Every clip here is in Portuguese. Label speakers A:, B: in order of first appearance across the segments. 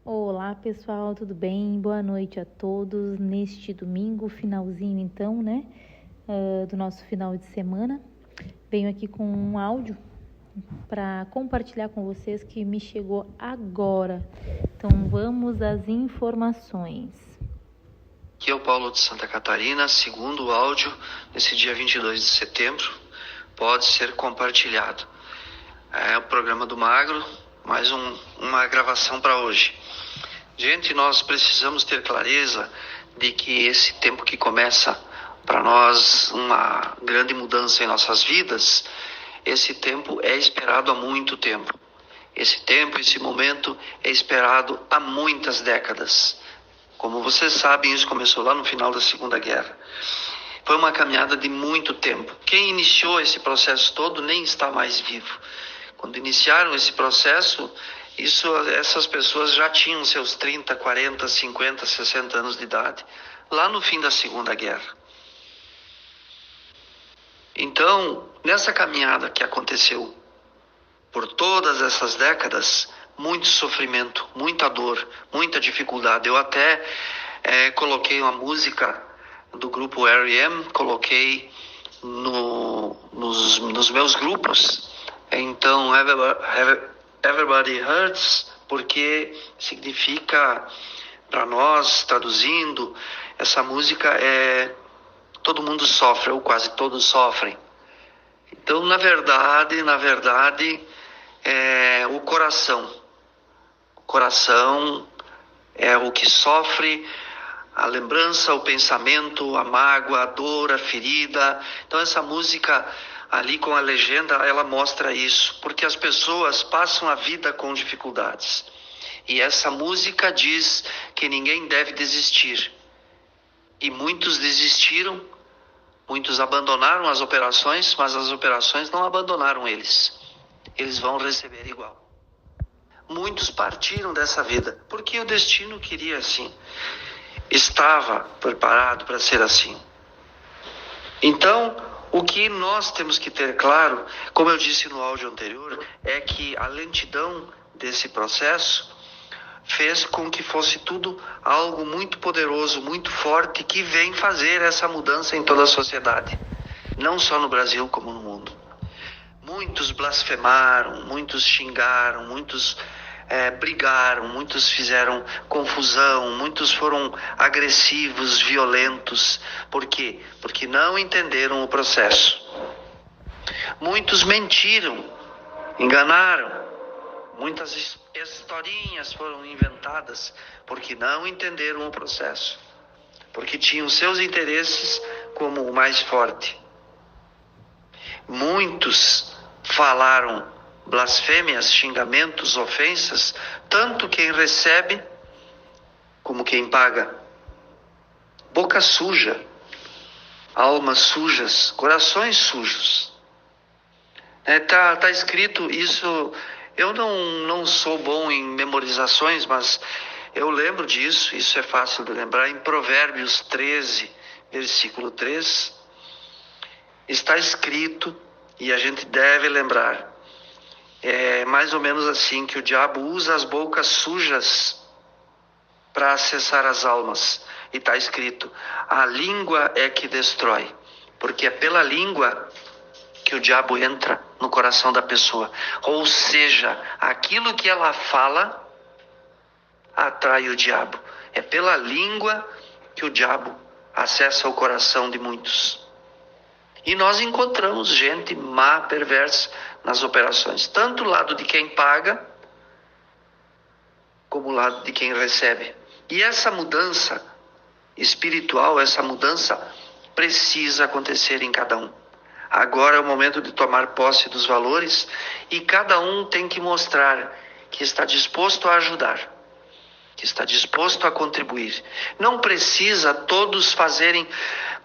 A: Olá pessoal, tudo bem? Boa noite a todos. Neste domingo, finalzinho então, né, do nosso final de semana, venho aqui com um áudio para compartilhar com vocês que me chegou agora. Então vamos às informações.
B: Aqui é o Paulo de Santa Catarina, segundo o áudio desse dia 22 de setembro, pode ser compartilhado. É o programa do Magro, mais uma gravação para hoje. Gente, nós precisamos ter clareza de que esse tempo que começa para nós uma grande mudança em nossas vidas, esse tempo é esperado há muito tempo. Esse tempo, esse momento é esperado há muitas décadas. Como vocês sabem, isso começou lá no final da Segunda Guerra. Foi uma caminhada de muito tempo. Quem iniciou esse processo todo nem está mais vivo. Quando iniciaram esse processo, essas pessoas já tinham seus 30, 40, 50, 60 anos de idade, lá no fim da Segunda Guerra. Então, nessa caminhada que aconteceu por todas essas décadas, muito sofrimento, muita dor, muita dificuldade. Eu até coloquei uma música do grupo R.E.M., coloquei nos meus grupos. Então, Everybody Hurts, porque significa, para nós, traduzindo, essa música é todo mundo sofre, ou quase todos sofrem. Então, na verdade, é o coração. O coração é o que sofre, a lembrança, o pensamento, a mágoa, a dor, a ferida. Então, essa música ali com a legenda, ela mostra isso, porque as pessoas passam a vida com dificuldades. E essa música diz que ninguém deve desistir. E muitos desistiram, muitos abandonaram as operações, mas as operações não abandonaram eles. Eles vão receber igual. Muitos partiram dessa vida, porque o destino queria assim. Estava preparado para ser assim. Então, o que nós temos que ter claro, como eu disse no áudio anterior, é que a lentidão desse processo fez com que fosse tudo algo muito poderoso, muito forte, que vem fazer essa mudança em toda a sociedade. Não só no Brasil, como no mundo. Muitos blasfemaram, muitos xingaram, muitos brigaram, muitos fizeram confusão, muitos foram agressivos, violentos. Por quê? Porque não entenderam o processo. Muitos mentiram, enganaram, muitas historinhas foram inventadas porque não entenderam o processo, porque tinham seus interesses como o mais forte. Muitos falaram blasfêmias, xingamentos, ofensas, tanto quem recebe como quem paga. Boca suja, almas sujas, corações sujos. Tá escrito isso. Eu não sou bom em memorizações, mas eu lembro disso, isso é fácil de lembrar. Em Provérbios 13, versículo 3, está escrito, e a gente deve lembrar, é mais ou menos assim, que o diabo usa as bocas sujas para acessar as almas. E está escrito, a língua é que destrói, porque é pela língua que o diabo entra no coração da pessoa. Ou seja, aquilo que ela fala atrai o diabo. É pela língua que o diabo acessa o coração de muitos. E nós encontramos gente má, perversa nas operações, tanto o lado de quem paga, como o lado de quem recebe. E essa mudança espiritual, essa mudança precisa acontecer em cada um. Agora é o momento de tomar posse dos valores e cada um tem que mostrar que está disposto a ajudar, que está disposto a contribuir. Não precisa todos fazerem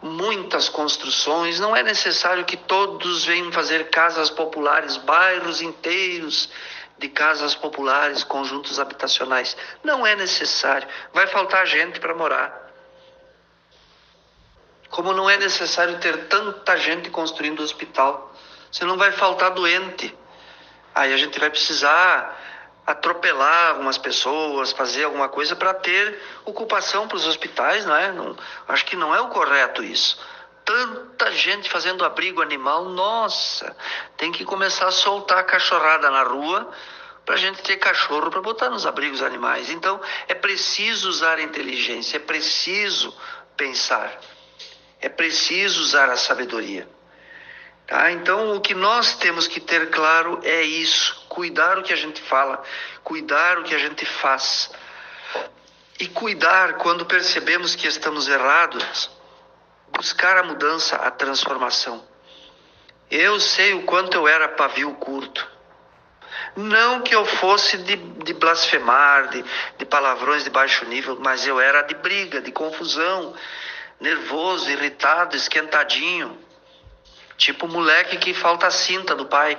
B: muitas construções, não é necessário que todos venham fazer casas populares, bairros inteiros de casas populares, conjuntos habitacionais. Não é necessário, vai faltar gente para morar. Como não é necessário ter tanta gente construindo hospital, senão vai faltar doente. Aí a gente vai precisar atropelar algumas pessoas, fazer alguma coisa para ter ocupação para os hospitais, não é? Não, acho que não é o correto isso. Tanta gente fazendo abrigo animal, nossa, tem que começar a soltar a cachorrada na rua para a gente ter cachorro para botar nos abrigos animais. Então, é preciso usar a inteligência, é preciso pensar, é preciso usar a sabedoria. Tá? Então, o que nós temos que ter claro é isso, cuidar o que a gente fala, cuidar o que a gente faz. E cuidar quando percebemos que estamos errados, buscar a mudança, a transformação. Eu sei o quanto eu era pavio curto. Não que eu fosse de blasfemar, de palavrões de baixo nível, mas eu era de briga, de confusão, nervoso, irritado, esquentadinho. Tipo moleque que falta a cinta do pai.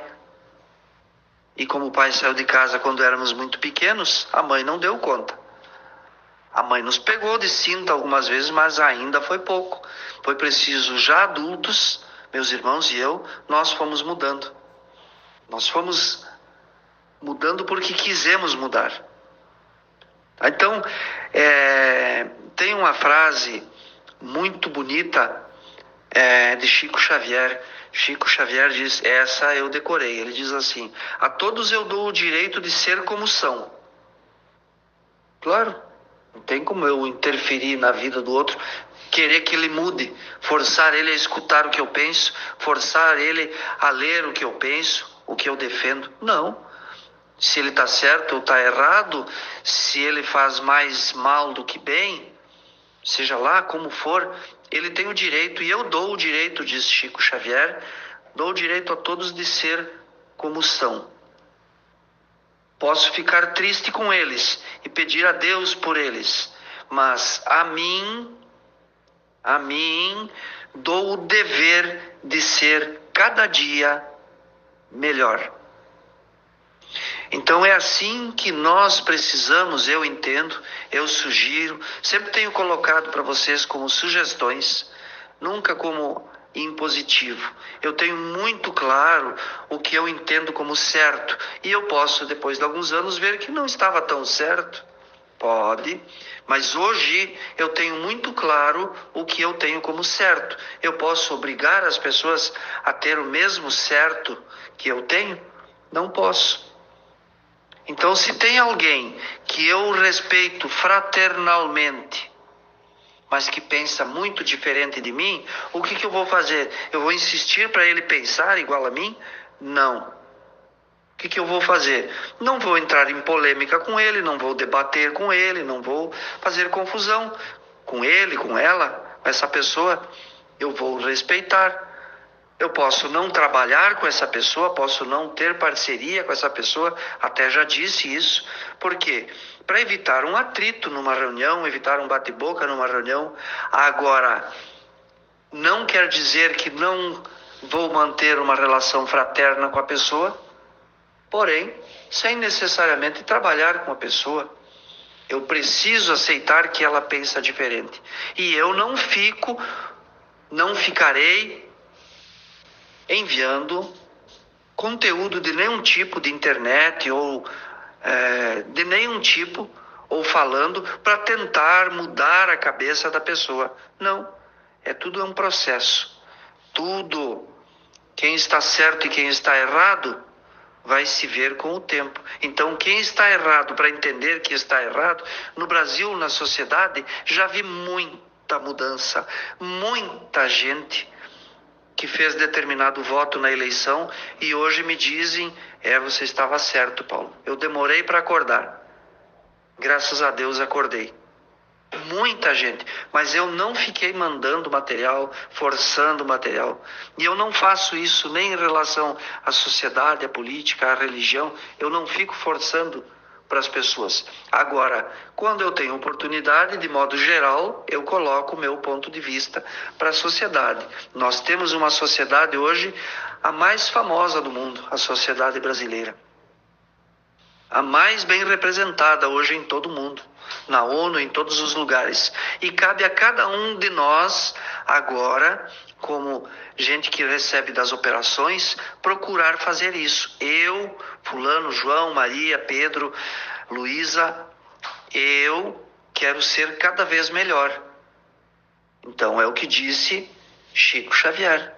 B: E como o pai saiu de casa quando éramos muito pequenos, a mãe não deu conta. A mãe nos pegou de cinta algumas vezes, mas ainda foi pouco. Foi preciso, já adultos, meus irmãos e eu, nós fomos mudando. Nós fomos mudando porque quisemos mudar. Então, tem uma frase muito bonita de Chico Xavier. Chico Xavier diz, essa eu decorei. Ele diz assim: a todos eu dou o direito de ser como são. Claro, não tem como eu interferir na vida do outro, querer que ele mude, forçar ele a escutar o que eu penso, forçar ele a ler o que eu penso, o que eu defendo. Não. Se ele está certo ou está errado, se ele faz mais mal do que bem, seja lá como for, ele tem o direito, e eu dou o direito, diz Chico Xavier, dou o direito a todos de ser como são. Posso ficar triste com eles e pedir a Deus por eles, mas a mim dou o dever de ser cada dia melhor. Então é assim que nós precisamos, eu entendo, eu sugiro, sempre tenho colocado para vocês como sugestões, nunca como impositivo. Eu tenho muito claro o que eu entendo como certo, e eu posso, depois de alguns anos, ver que não estava tão certo. Pode, mas hoje eu tenho muito claro o que eu tenho como certo. Eu posso obrigar as pessoas a ter o mesmo certo que eu tenho? Não posso. Então, se tem alguém que eu respeito fraternalmente, mas que pensa muito diferente de mim, o que eu vou fazer? Eu vou insistir para ele pensar igual a mim? Não. O que eu vou fazer? Não vou entrar em polêmica com ele, não vou debater com ele, não vou fazer confusão com ele, com ela, com essa pessoa. Eu vou respeitar. Eu posso não trabalhar com essa pessoa, posso não ter parceria com essa pessoa, até já disse isso. Por quê? Para evitar um atrito numa reunião, evitar um bate-boca numa reunião. Agora, não quer dizer que não vou manter uma relação fraterna com a pessoa, porém, sem necessariamente trabalhar com a pessoa. Eu preciso aceitar que ela pensa diferente. E eu não ficarei enviando conteúdo de nenhum tipo de internet ou de nenhum tipo, ou falando para tentar mudar a cabeça da pessoa. Não, tudo é um processo. Tudo, quem está certo e quem está errado, vai se ver com o tempo. Então, quem está errado, para entender que está errado, no Brasil, na sociedade, já vi muita mudança, muita gente que fez determinado voto na eleição e hoje me dizem, você estava certo, Paulo. Eu demorei para acordar. Graças a Deus acordei. Muita gente, mas eu não fiquei mandando material, forçando material. E eu não faço isso nem em relação à sociedade, à política, à religião. Eu não fico forçando para as pessoas. Agora, quando eu tenho oportunidade, de modo geral, eu coloco o meu ponto de vista para a sociedade. Nós temos uma sociedade hoje, a mais famosa do mundo, a sociedade brasileira. A mais bem representada hoje em todo o mundo. na ONU, em todos os lugares. E cabe a cada um de nós, agora, como gente que recebe das operações, procurar fazer isso. Eu, fulano, João, Maria, Pedro, Luísa, eu quero ser cada vez melhor. Então é o que disse Chico Xavier.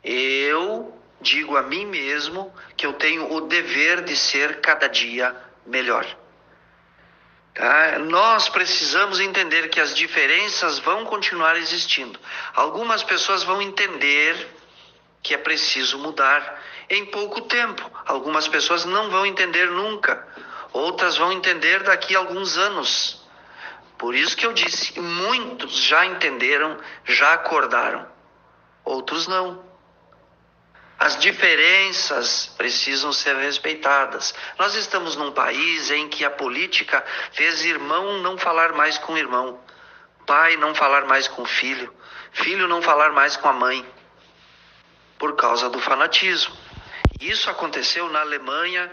B: Eu digo a mim mesmo que eu tenho o dever de ser cada dia melhor. Tá? Nós precisamos entender que as diferenças vão continuar existindo. Algumas pessoas vão entender que é preciso mudar em pouco tempo. Algumas pessoas não vão entender nunca. Outras vão entender daqui a alguns anos. Por isso que eu disse, muitos já entenderam, já acordaram. Outros não. As diferenças precisam ser respeitadas. Nós estamos num país em que a política fez irmão não falar mais com irmão, pai não falar mais com filho, filho não falar mais com a mãe, por causa do fanatismo. Isso aconteceu na Alemanha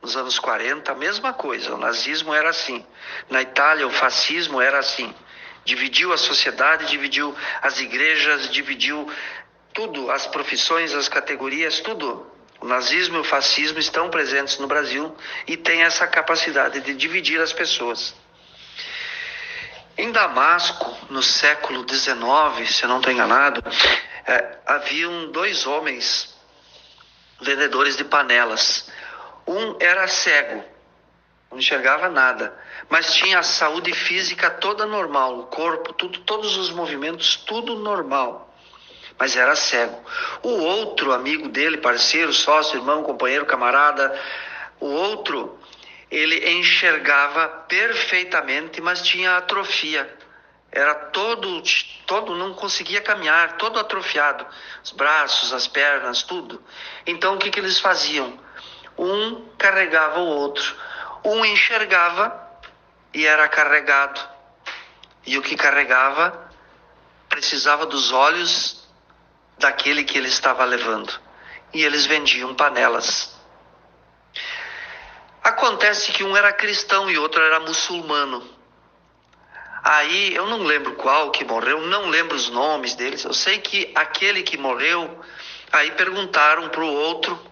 B: nos anos 40, a mesma coisa. O nazismo era assim. Na Itália, o fascismo era assim. Dividiu a sociedade, dividiu as igrejas, dividiu tudo, as profissões, as categorias, tudo. O nazismo e o fascismo estão presentes no Brasil e têm essa capacidade de dividir as pessoas. Em Damasco, no século XIX, se eu não estou enganado, haviam 2 homens vendedores de panelas. Um era cego, não enxergava nada, mas tinha a saúde física toda normal, o corpo, tudo, todos os movimentos, tudo normal. Mas era cego. O outro amigo dele, parceiro, sócio, irmão, companheiro, camarada, o outro, ele enxergava perfeitamente, mas tinha atrofia. Era todo, não conseguia caminhar, todo atrofiado. Os braços, as pernas, tudo. Então o que eles faziam? Um carregava o outro. Um enxergava e era carregado. E o que carregava precisava dos olhos daquele que ele estava levando. E eles vendiam panelas. Acontece que um era cristão e outro era muçulmano. Aí, eu não lembro qual que morreu, não lembro os nomes deles. Eu sei que aquele que morreu, aí perguntaram para o outro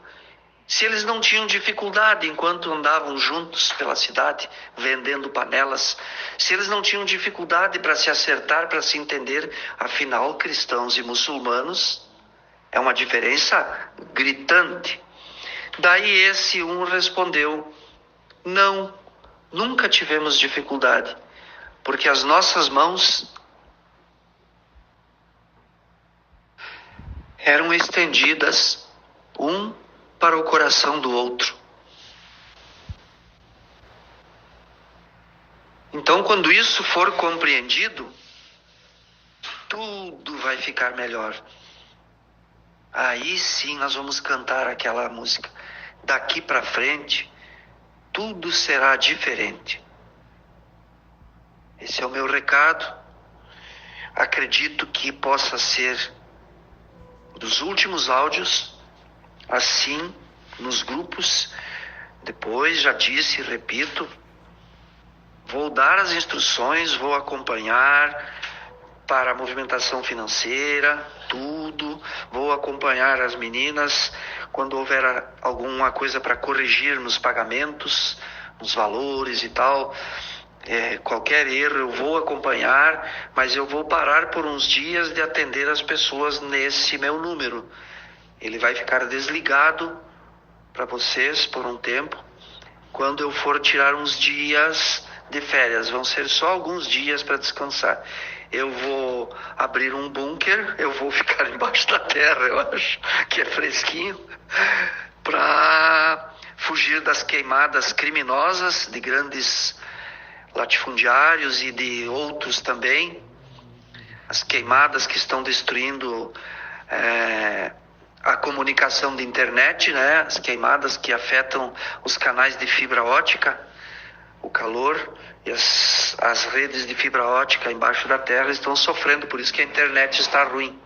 B: se eles não tinham dificuldade enquanto andavam juntos pela cidade, vendendo panelas, se eles não tinham dificuldade para se acertar, para se entender. Afinal, cristãos e muçulmanos é uma diferença gritante. Daí esse um respondeu: não, nunca tivemos dificuldade, porque as nossas mãos eram estendidas um para o coração do outro. Então, quando isso for compreendido, tudo vai ficar melhor. Aí sim nós vamos cantar aquela música. Daqui para frente, tudo será diferente. Esse é o meu recado. Acredito que possa ser dos últimos áudios, assim, nos grupos. Depois, já disse, repito, vou dar as instruções, vou acompanhar para a movimentação financeira, tudo. Vou acompanhar as meninas quando houver alguma coisa para corrigir nos pagamentos, nos valores e tal. Qualquer erro eu vou acompanhar, mas eu vou parar por uns dias de atender as pessoas nesse meu número. Ele vai ficar desligado para vocês por um tempo. Quando eu for tirar uns dias de férias, vão ser só alguns dias para descansar. Eu vou abrir um bunker, eu vou ficar embaixo da terra, eu acho que é fresquinho, para fugir das queimadas criminosas de grandes latifundiários e de outros também. As queimadas que estão destruindo a comunicação de internet, né? As queimadas que afetam os canais de fibra ótica, o calor e as redes de fibra ótica embaixo da terra estão sofrendo, por isso que a internet está ruim.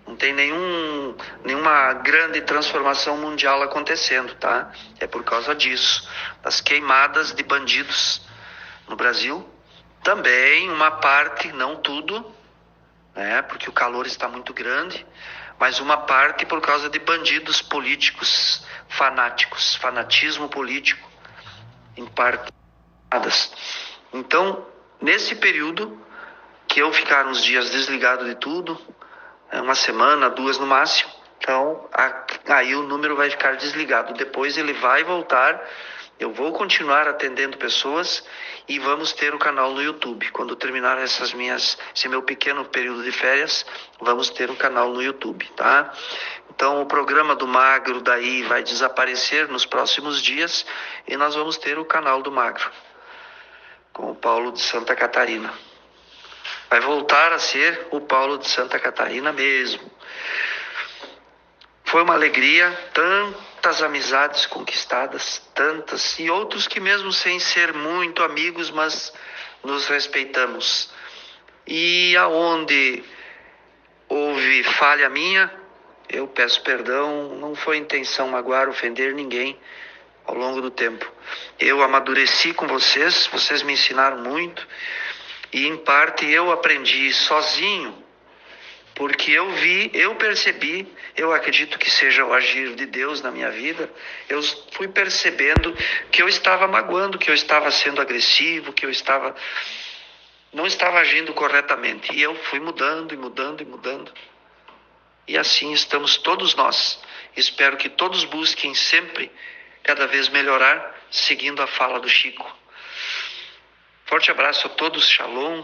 B: Não tem nenhuma grande transformação mundial acontecendo, tá? É por causa disso, das queimadas de bandidos no Brasil. Também uma parte, não tudo, né, porque o calor está muito grande, mas uma parte por causa de bandidos políticos fanáticos, fanatismo político em parte. Então, nesse período que eu ficar uns dias desligado de tudo, uma semana, 2 no máximo, então aí o número vai ficar desligado. Depois ele vai voltar, eu vou continuar atendendo pessoas e vamos ter o canal no YouTube. Quando terminar esse meu pequeno período de férias, vamos ter um canal no YouTube, tá? Então o programa do Magro daí vai desaparecer nos próximos dias e nós vamos ter o canal do Magro, com o Paulo de Santa Catarina. Vai voltar a ser o Paulo de Santa Catarina mesmo. Foi uma alegria, tantas amizades conquistadas, tantas, e outros que mesmo sem ser muito amigos, mas nos respeitamos. E aonde houve falha minha, eu peço perdão, não foi intenção magoar, ofender ninguém ao longo do tempo. Eu amadureci com vocês, vocês me ensinaram muito, e em parte eu aprendi sozinho, porque eu vi, eu percebi, eu acredito que seja o agir de Deus na minha vida, eu fui percebendo que eu estava magoando, que eu estava sendo agressivo, que eu não estava agindo corretamente. E eu fui mudando e mudando e mudando. E assim estamos todos nós. Espero que todos busquem sempre, cada vez melhorar, seguindo a fala do Chico. Forte abraço a todos, shalom.